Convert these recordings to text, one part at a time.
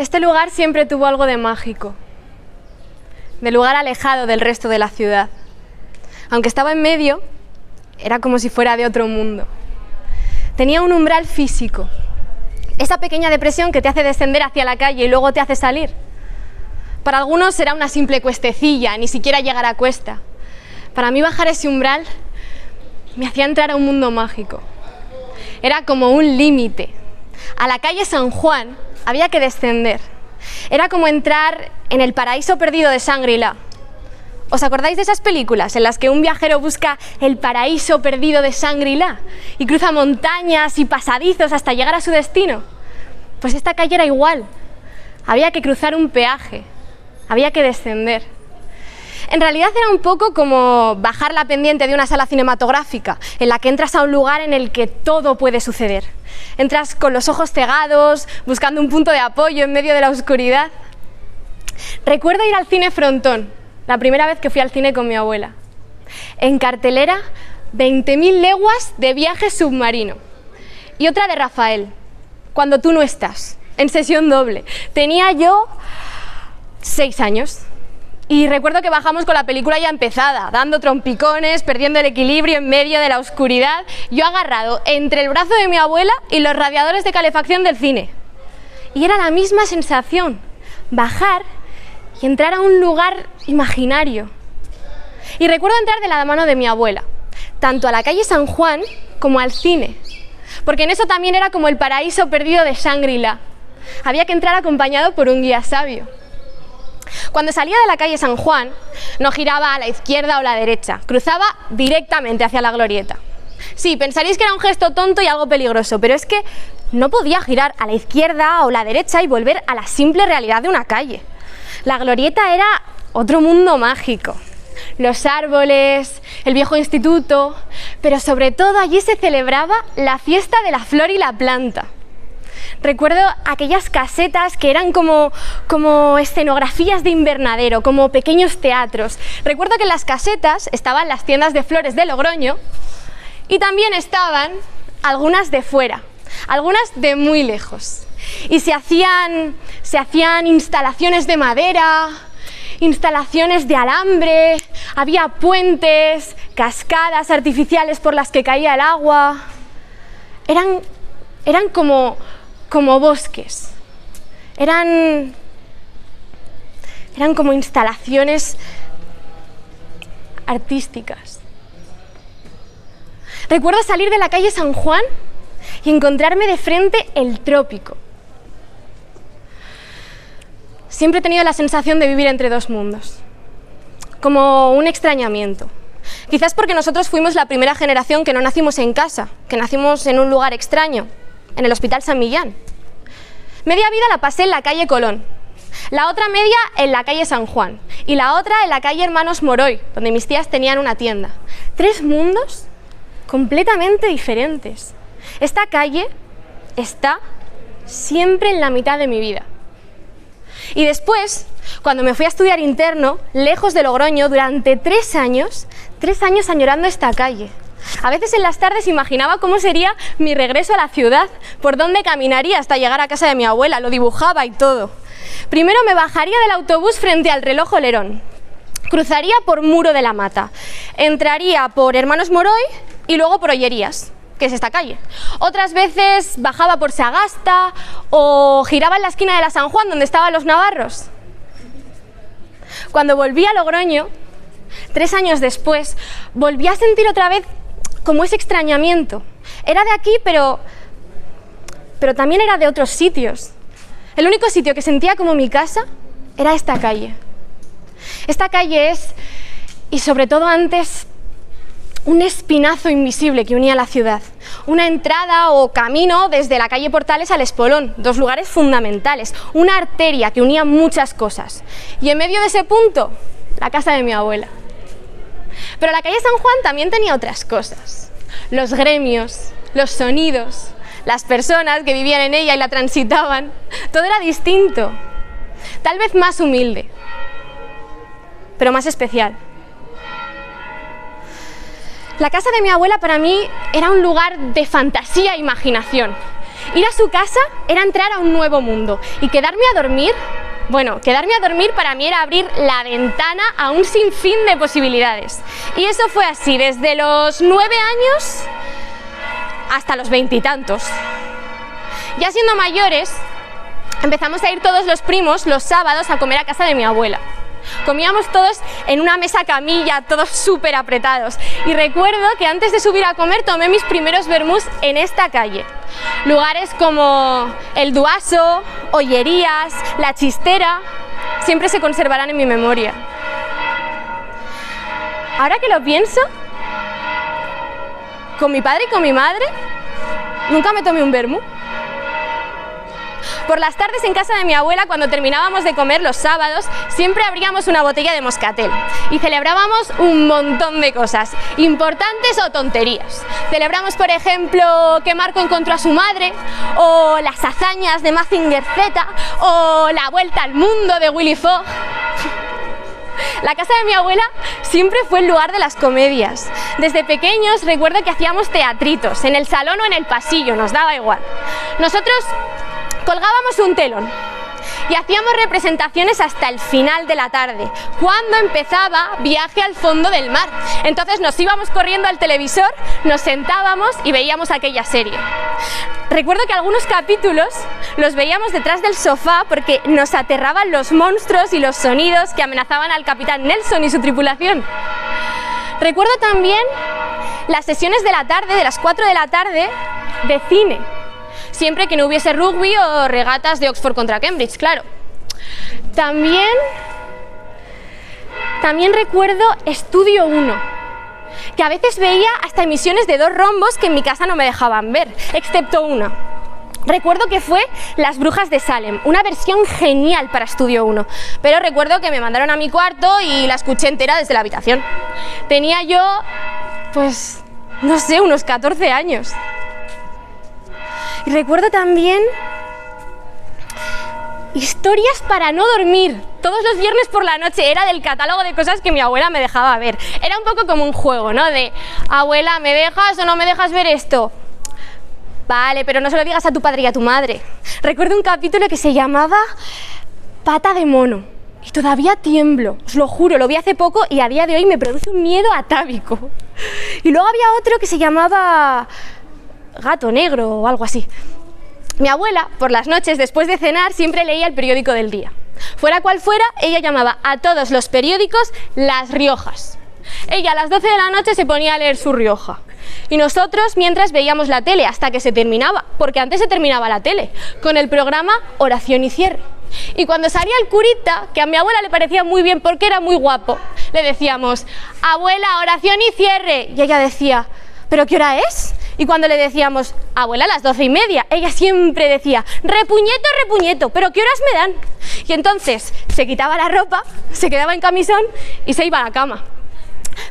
Este lugar siempre tuvo algo de mágico, de lugar alejado del resto de la ciudad. Aunque estaba en medio, era como si fuera de otro mundo. Tenía un umbral físico, esa pequeña depresión que te hace descender hacia la calle y luego te hace salir. Para algunos era una simple cuestecilla, ni siquiera llegar a cuesta. Para mí bajar ese umbral me hacía entrar a un mundo mágico. Era como un límite. A la calle San Juan había que descender. Era como entrar en el paraíso perdido de Shangri-La. ¿Os acordáis de esas películas en las que un viajero busca el paraíso perdido de Shangri-La y cruza montañas y pasadizos hasta llegar a su destino? Pues esta calle era igual. Había que cruzar un peaje, había que descender. En realidad era un poco como bajar la pendiente de una sala cinematográfica, en la que entras a un lugar en el que todo puede suceder. Entras con los ojos cegados, buscando un punto de apoyo en medio de la oscuridad. Recuerdo ir al cine Frontón, la primera vez que fui al cine con mi abuela. En cartelera, 20.000 leguas de viaje submarino. Y otra de Rafael, Cuando tú no estás, en sesión doble. Tenía yo 6 años. Y recuerdo que bajamos con la película ya empezada, dando trompicones, perdiendo el equilibrio en medio de la oscuridad, yo agarrado entre el brazo de mi abuela y los radiadores de calefacción del cine. Y era la misma sensación, bajar y entrar a un lugar imaginario. Y recuerdo entrar de la mano de mi abuela, tanto a la calle San Juan como al cine, porque en eso también era como el paraíso perdido de Shangri-La. Había que entrar acompañado por un guía sabio. Cuando salía de la calle San Juan, no giraba a la izquierda o la derecha, cruzaba directamente hacia la glorieta. Sí, pensaréis que era un gesto tonto y algo peligroso, pero es que no podía girar a la izquierda o la derecha y volver a la simple realidad de una calle. La glorieta era otro mundo mágico. Los árboles, el viejo instituto, pero sobre todo allí se celebraba la fiesta de la flor y la planta. Recuerdo aquellas casetas que eran como escenografías de invernadero, como pequeños teatros. Recuerdo que en las casetas estaban las tiendas de flores de Logroño y también estaban algunas de fuera, algunas de muy lejos. Y se hacían instalaciones de madera, instalaciones de alambre, había puentes, cascadas artificiales por las que caía el agua. Eran como bosques, eran como instalaciones artísticas. Recuerdo salir de la calle San Juan y encontrarme de frente el trópico. Siempre he tenido la sensación de vivir entre dos mundos, como un extrañamiento. Quizás porque nosotros fuimos la primera generación que no nacimos en casa, que nacimos en un lugar extraño, en el Hospital San Millán. Media vida la pasé en la calle Colón, la otra media en la calle San Juan y la otra en la calle Hermanos Moroy, donde mis tías tenían una tienda. 3 mundos completamente diferentes. Esta calle está siempre en la mitad de mi vida. Y después, cuando me fui a estudiar interno, lejos de Logroño, durante 3 años añorando esta calle. A veces en las tardes imaginaba cómo sería mi regreso a la ciudad, por dónde caminaría hasta llegar a casa de mi abuela, lo dibujaba y todo. Primero me bajaría del autobús frente al reloj Olerón, cruzaría por Muro de la Mata, entraría por Hermanos Moroy y luego por Ollerías, que es esta calle. Otras veces bajaba por Sagasta o giraba en la esquina de la San Juan donde estaban los navarros. Cuando volví a Logroño, 3 años después, volví a sentir otra vez como ese extrañamiento. Era de aquí, pero también era de otros sitios. El único sitio que sentía como mi casa era esta calle. Esta calle es, y sobre todo antes, un espinazo invisible que unía la ciudad. Una entrada o camino desde la calle Portales al Espolón, 2 lugares fundamentales. Una arteria que unía muchas cosas. Y en medio de ese punto, la casa de mi abuela. Pero la calle San Juan también tenía otras cosas. Los gremios, los sonidos, las personas que vivían en ella y la transitaban. Todo era distinto. Tal vez más humilde, pero más especial. La casa de mi abuela para mí era un lugar de fantasía e imaginación. Ir a su casa era entrar a un nuevo mundo y quedarme a dormir, bueno, quedarme a dormir para mí era abrir la ventana a un sinfín de posibilidades. Y eso fue así desde los 9 años hasta los 20 y tantos. Ya siendo mayores, empezamos a ir todos los primos los sábados a comer a casa de mi abuela. Comíamos todos en una mesa camilla, todos súper apretados. Y recuerdo que antes de subir a comer tomé mis primeros vermús en esta calle. Lugares como el Duaso, Ollerías, La Chistera, siempre se conservarán en mi memoria. Ahora que lo pienso, con mi padre y con mi madre, nunca me tomé un vermú. Por las tardes en casa de mi abuela, cuando terminábamos de comer los sábados, siempre abríamos una botella de moscatel y celebrábamos un montón de cosas, importantes o tonterías. Celebramos, por ejemplo, que Marco encontró a su madre, o las hazañas de Mazinger Z, o la vuelta al mundo de Willy Fogg. La casa de mi abuela siempre fue el lugar de las comedias. Desde pequeños recuerdo que hacíamos teatritos, en el salón o en el pasillo, nos daba igual. Nosotros colgábamos un telón y hacíamos representaciones hasta el final de la tarde, cuando empezaba Viaje al fondo del mar. Entonces nos íbamos corriendo al televisor, nos sentábamos y veíamos aquella serie. Recuerdo que algunos capítulos los veíamos detrás del sofá porque nos aterraban los monstruos y los sonidos que amenazaban al capitán Nelson y su tripulación. Recuerdo también las sesiones de la tarde, de las 4 de la tarde, de cine. Siempre que no hubiese rugby o regatas de Oxford contra Cambridge, claro. También recuerdo Estudio 1, que a veces veía hasta emisiones de 2 rombos que en mi casa no me dejaban ver, excepto una. Recuerdo que fue Las Brujas de Salem, una versión genial para Estudio 1, pero recuerdo que me mandaron a mi cuarto y la escuché entera desde la habitación. Tenía yo, pues, no sé, unos 14 años. Y recuerdo también Historias para no dormir. Todos los viernes por la noche era del catálogo de cosas que mi abuela me dejaba ver. Era un poco como un juego, ¿no? De, abuela, ¿me dejas o no me dejas ver esto? Vale, pero no se lo digas a tu padre y a tu madre. Recuerdo un capítulo que se llamaba Pata de mono. Y todavía tiemblo, os lo juro, lo vi hace poco y a día de hoy me produce un miedo atávico. Y luego había otro que se llamaba Gato Negro o algo así. Mi abuela, por las noches, después de cenar, siempre leía el periódico del día. Fuera cual fuera, ella llamaba a todos los periódicos Las Riojas. Ella a las 12 de la noche se ponía a leer su Rioja. Y nosotros, mientras, veíamos la tele hasta que se terminaba, porque antes se terminaba la tele, con el programa Oración y Cierre. Y cuando salía el curita, que a mi abuela le parecía muy bien porque era muy guapo, le decíamos, abuela, oración y cierre. Y ella decía, ¿pero qué hora es? Y cuando le decíamos, abuela, a las 12:30, ella siempre decía, repuñeto, repuñeto, ¿pero qué horas me dan? Y entonces se quitaba la ropa, se quedaba en camisón y se iba a la cama.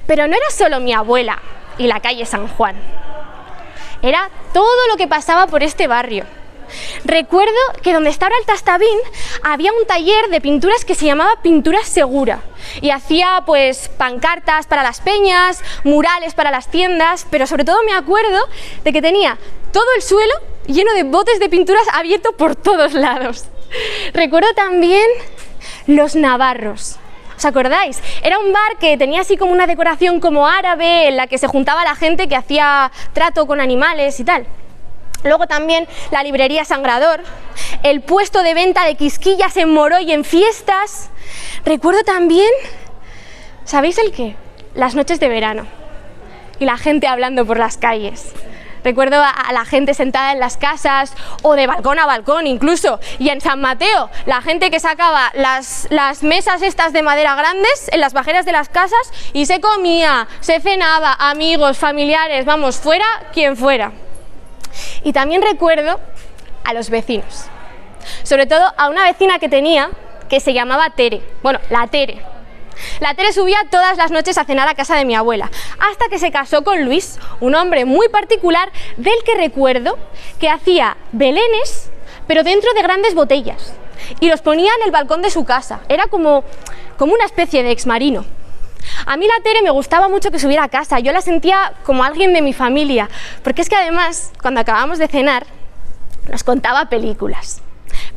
Pero no era solo mi abuela y la calle San Juan, era todo lo que pasaba por este barrio. Recuerdo que donde estaba el Tastavín había un taller de pinturas que se llamaba Pintura Segura y hacía pues pancartas para las peñas, murales para las tiendas, pero sobre todo me acuerdo de que tenía todo el suelo lleno de botes de pinturas abiertos por todos lados. Recuerdo también Los Navarros. ¿Os acordáis? Era un bar que tenía así como una decoración como árabe en la que se juntaba la gente que hacía trato con animales y tal. Luego también la librería Sangrador, el puesto de venta de quisquillas en Moró y en fiestas. Recuerdo también, ¿sabéis el qué? Las noches de verano y la gente hablando por las calles. Recuerdo a la gente sentada en las casas o de balcón a balcón incluso. Y en San Mateo, la gente que sacaba las mesas estas de madera grandes en las bajeras de las casas y se comía, se cenaba, amigos, familiares, vamos, fuera quien fuera. Y también recuerdo a los vecinos, sobre todo a una vecina que tenía que se llamaba Tere, bueno, la Tere. La Tere subía todas las noches a cenar a casa de mi abuela, hasta que se casó con Luis, un hombre muy particular del que recuerdo que hacía belenes, pero dentro de grandes botellas, y los ponía en el balcón de su casa, era como una especie de exmarino. A mí la Tere me gustaba mucho que subiera a casa, yo la sentía como alguien de mi familia, porque es que además, cuando acabamos de cenar, nos contaba películas.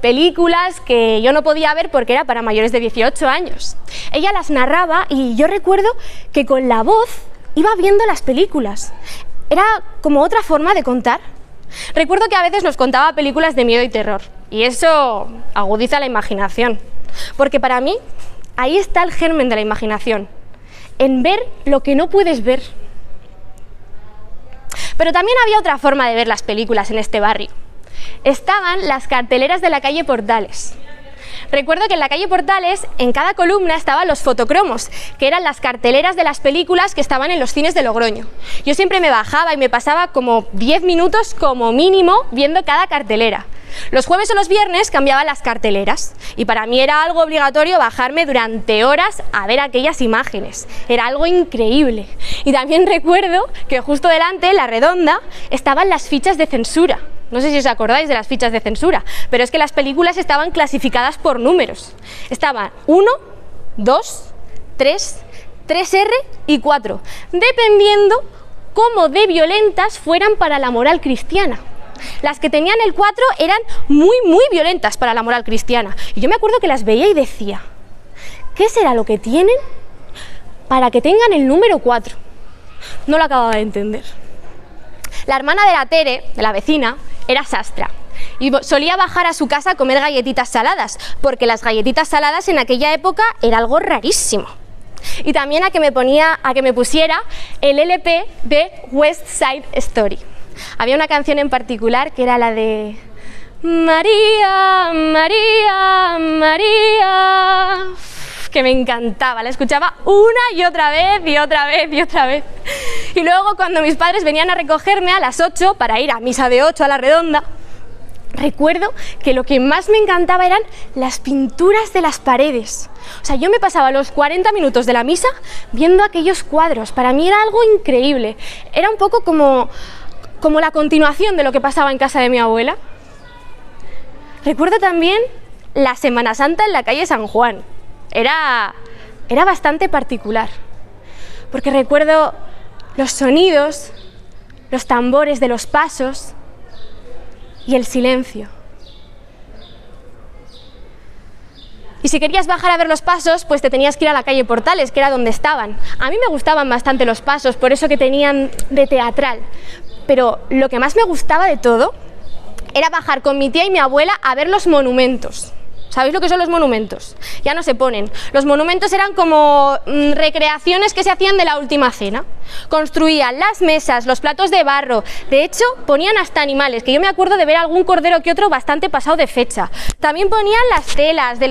Películas que yo no podía ver porque era para mayores de 18 años. Ella las narraba y yo recuerdo que con la voz iba viendo las películas. Era como otra forma de contar. Recuerdo que a veces nos contaba películas de miedo y terror, y eso agudiza la imaginación, porque para mí ahí está el germen de la imaginación, en ver lo que no puedes ver. Pero también había otra forma de ver las películas en este barrio. Estaban las carteleras de la calle Portales. Recuerdo que en la calle Portales, en cada columna estaban los fotocromos, que eran las carteleras de las películas que estaban en los cines de Logroño. Yo siempre me bajaba y me pasaba como 10 minutos como mínimo viendo cada cartelera. Los jueves o los viernes cambiaban las carteleras y para mí era algo obligatorio bajarme durante horas a ver aquellas imágenes. Era algo increíble. Y también recuerdo que justo delante, en la redonda, estaban las fichas de censura. No sé si os acordáis de las fichas de censura, pero es que las películas estaban clasificadas por números. Estaban 1, 2, 3, 3R y 4, dependiendo cómo de violentas fueran para la moral cristiana. Las que tenían el 4 eran muy violentas para la moral cristiana. Y yo me acuerdo que las veía y decía, ¿qué será lo que tienen para que tengan el número 4? No lo acababa de entender. La hermana de la Tere, de la vecina, era sastra y solía bajar a su casa a comer galletitas saladas, porque las galletitas saladas en aquella época era algo rarísimo. Y también a que me pusiera el LP de West Side Story. Había una canción en particular que era la de María, María, María, que me encantaba, la escuchaba una y otra vez y otra vez y otra vez. Y luego cuando mis padres venían a recogerme a las 8 para ir a misa de 8 a la Redonda, recuerdo que lo que más me encantaba eran las pinturas de las paredes. O sea, yo me pasaba los 40 minutos de la misa viendo aquellos cuadros. Para mí era algo increíble. Era un poco como la continuación de lo que pasaba en casa de mi abuela. Recuerdo también la Semana Santa en la calle San Juan. Era bastante particular, porque recuerdo los sonidos, los tambores de los pasos y el silencio. Y si querías bajar a ver los pasos, pues te tenías que ir a la calle Portales, que era donde estaban. A mí me gustaban bastante los pasos, por eso que tenían de teatral. Pero lo que más me gustaba de todo era bajar con mi tía y mi abuela a ver los monumentos. ¿Sabéis lo que son los monumentos? Ya no se ponen. Los monumentos eran como recreaciones que se hacían de la última cena. Construían las mesas, los platos de barro. De hecho, ponían hasta animales, que yo me acuerdo de ver algún cordero que otro bastante pasado de fecha. También ponían las telas de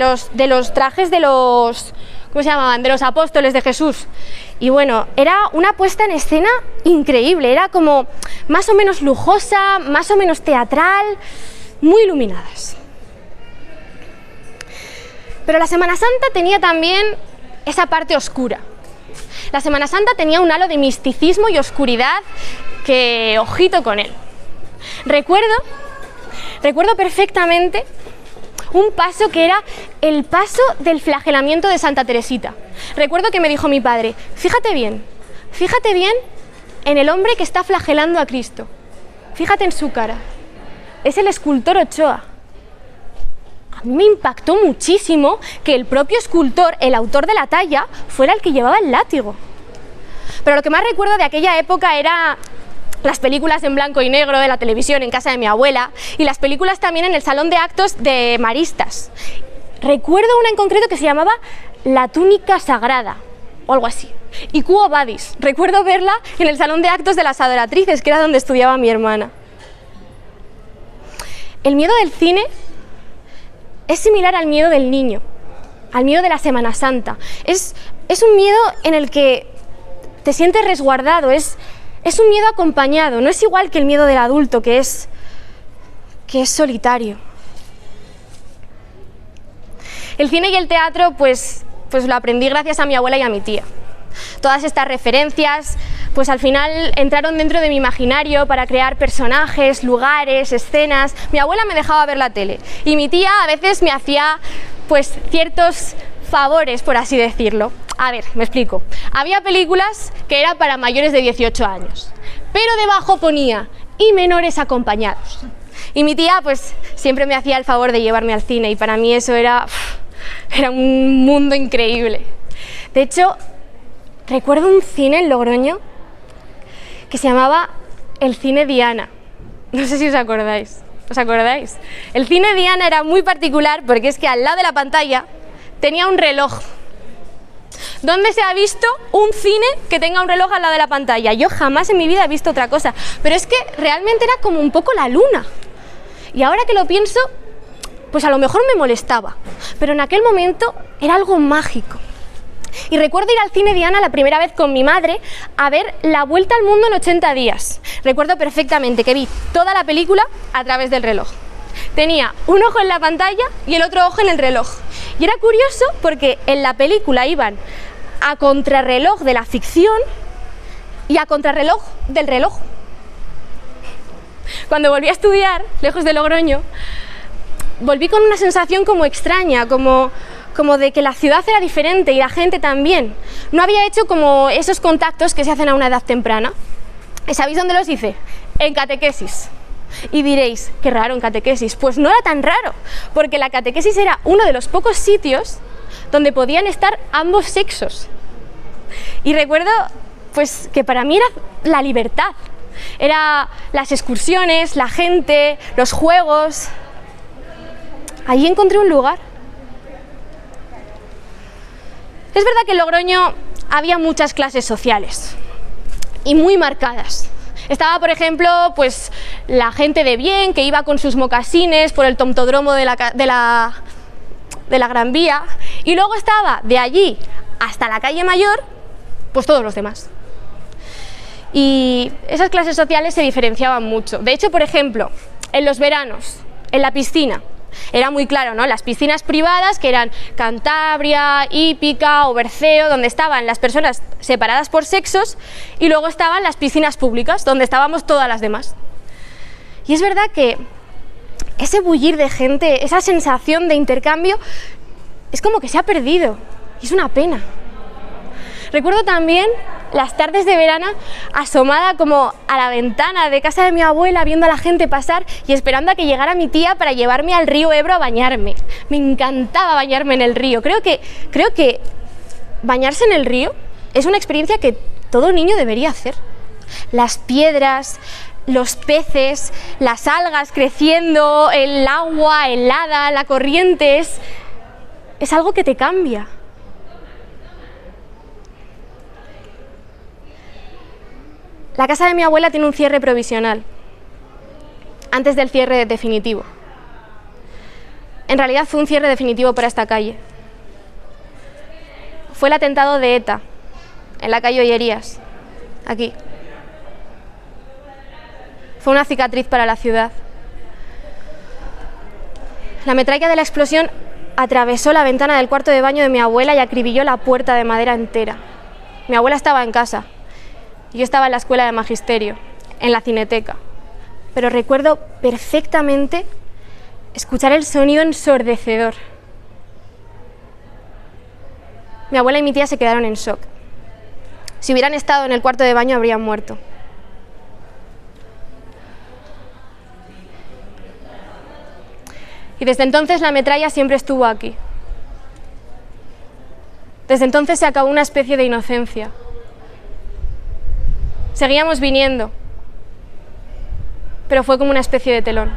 los trajes de los... ¿Cómo se llamaban? De los apóstoles de Jesús. Y bueno, era una puesta en escena increíble. Era como más o menos lujosa, más o menos teatral, muy iluminadas. Pero la Semana Santa tenía también esa parte oscura. La Semana Santa tenía un halo de misticismo y oscuridad que, ojito con él. Recuerdo perfectamente un paso que era el paso del flagelamiento de Santa Teresita. Recuerdo que me dijo mi padre, fíjate bien en el hombre que está flagelando a Cristo. Fíjate en su cara. Es el escultor Ochoa. A mí me impactó muchísimo que el propio escultor, el autor de la talla, fuera el que llevaba el látigo. Pero lo que más recuerdo de aquella época era las películas en blanco y negro de la televisión en casa de mi abuela y las películas también en el salón de actos de Maristas. Recuerdo una en concreto que se llamaba La túnica sagrada o algo así. Y Quo Vadis. Recuerdo verla en el salón de actos de las Adoratrices, que era donde estudiaba mi hermana. El miedo del cine es similar al miedo del niño, al miedo de la Semana Santa. Es un miedo en el que te sientes resguardado, es un miedo acompañado, no es igual que el miedo del adulto, que es solitario. El cine y el teatro, pues lo aprendí gracias a mi abuela y a mi tía. Todas estas referencias, pues al final entraron dentro de mi imaginario para crear personajes, lugares, escenas. Mi abuela me dejaba ver la tele y mi tía a veces me hacía pues ciertos favores, por así decirlo. A ver, me explico. Había películas que eran para mayores de 18 años, pero debajo ponía "y menores acompañados". Y mi tía pues siempre me hacía el favor de llevarme al cine y para mí eso era un mundo increíble. De hecho, recuerdo un cine en Logroño que se llamaba el Cine Diana. No sé si os acordáis. ¿Os acordáis? El Cine Diana era muy particular porque es que al lado de la pantalla tenía un reloj. ¿Dónde se ha visto un cine que tenga un reloj al lado de la pantalla? Yo jamás en mi vida he visto otra cosa, pero es que realmente era como un poco la luna. Y ahora que lo pienso, pues a lo mejor me molestaba, pero en aquel momento era algo mágico. Y recuerdo ir al Cine Diana la primera vez con mi madre a ver La Vuelta al Mundo en 80 días. Recuerdo perfectamente que vi toda la película a través del reloj. Tenía un ojo en la pantalla y el otro ojo en el reloj. Y era curioso porque en la película iban a contrarreloj de la ficción y a contrarreloj del reloj. Cuando volví a estudiar, lejos de Logroño, volví con una sensación como extraña, como de que la ciudad era diferente y la gente también. No había hecho como esos contactos que se hacen a una edad temprana. ¿Sabéis dónde los hice? En catequesis. Y diréis, qué raro en catequesis. Pues no era tan raro, porque la catequesis era uno de los pocos sitios donde podían estar ambos sexos. Y recuerdo pues que para mí era la libertad. Era las excursiones, la gente, los juegos. Allí encontré un lugar. Es verdad que en Logroño había muchas clases sociales y muy marcadas. Estaba, por ejemplo, pues la gente de bien que iba con sus mocasines por el tomtodromo de la Gran Vía, y luego estaba de allí hasta la calle Mayor, pues todos los demás. Y esas clases sociales se diferenciaban mucho. De hecho, por ejemplo, en los veranos, en la piscina, era muy claro, ¿no? Las piscinas privadas, que eran Cantabria, Hípica o Berceo, donde estaban las personas separadas por sexos, y luego estaban las piscinas públicas, donde estábamos todas las demás. Y es verdad que ese bullir de gente, esa sensación de intercambio, es como que se ha perdido, y es una pena. Recuerdo también las tardes de verano asomada como a la ventana de casa de mi abuela, viendo a la gente pasar y esperando a que llegara mi tía para llevarme al río Ebro a bañarme. Me encantaba bañarme en el río. Creo que bañarse en el río es una experiencia que todo niño debería hacer. Las piedras, los peces, las algas creciendo, el agua helada, la corriente, es algo que te cambia. La casa de mi abuela tiene un cierre provisional, antes del cierre definitivo. En realidad fue un cierre definitivo para esta calle. Fue el atentado de ETA, en la calle Ollerías, aquí. Fue una cicatriz para la ciudad. La metralla de la explosión atravesó la ventana del cuarto de baño de mi abuela y acribilló la puerta de madera entera. Mi abuela estaba en casa. Yo estaba en la escuela de magisterio, en la cineteca, pero recuerdo perfectamente escuchar el sonido ensordecedor. Mi abuela y mi tía se quedaron en shock. Si hubieran estado en el cuarto de baño, habrían muerto. Y desde entonces la metralla siempre estuvo aquí. Desde entonces se acabó una especie de inocencia. Seguíamos viniendo, pero fue como una especie de telón.